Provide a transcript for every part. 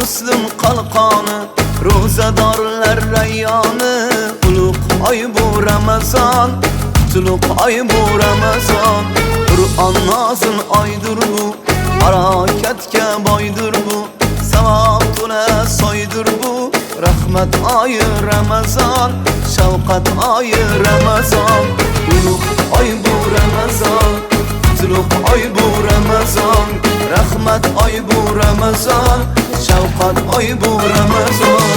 muslim qalqoni, ro'zadorlar rayyoni. Ulug' oy bu Ramazon, qutlug' oy bu Ramazon. Qur'on nozil oydir bu, harakatga boydir bu, savob to'la soydir bu. Rahmat oyi Ramazon, shavqat oyi Ramazon. Ulug' oy bu Ramazon, qutlug' oy bu Ramazon. Rahmat oy bu Ramazon, shavqat oy bu Ramazon.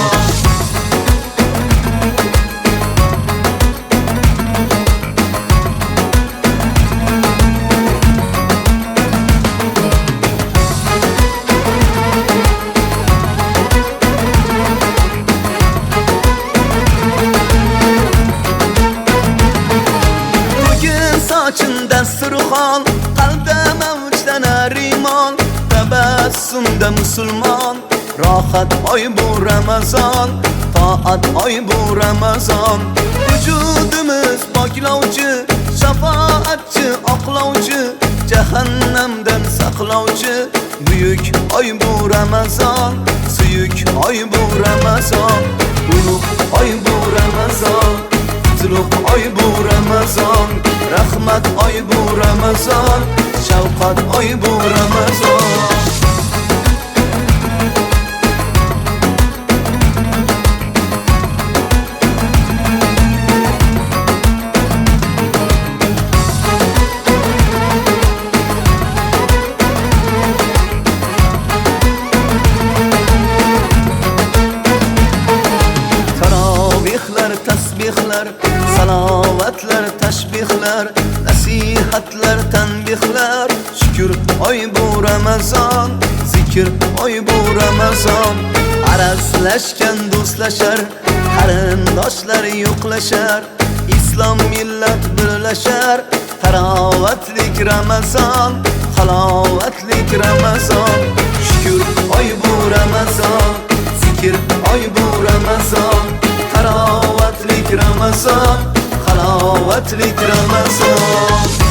Soching dasturxon, qalbda mavjdanar iymon, tabassumda musulmon. Rohat oy bu Ramazon, toat oy bu Ramazon. Vujudimiz poklovchi, shafoatchi, oqlovchi, jahannamdan saqlovchi. Buyuk oy bu Ramazon, suyuk oy bu Ramazon. Ulug' oy bu Ramazon, qutlug' oy bu Ramazon. Rahmat oy bu Ramazon, shavqat oy bu Ramazon. Tarovihlar, tasbihlar, salovatlar, tashbihlar, nasihatlar, tanbihlar. Shukr oy bu Ramazon, zikr oy bu Ramazon. Arazlashgan do'stlashar, qarindoshlar yo'qlashar, islom millat birlashar. Tarovatlik Ramazon, halovatlik Ramazon. Shukr oy bu Ramazon, zikr oy bu Ramazon. Tarovatlik Ramazon, halovatlik Ramazon.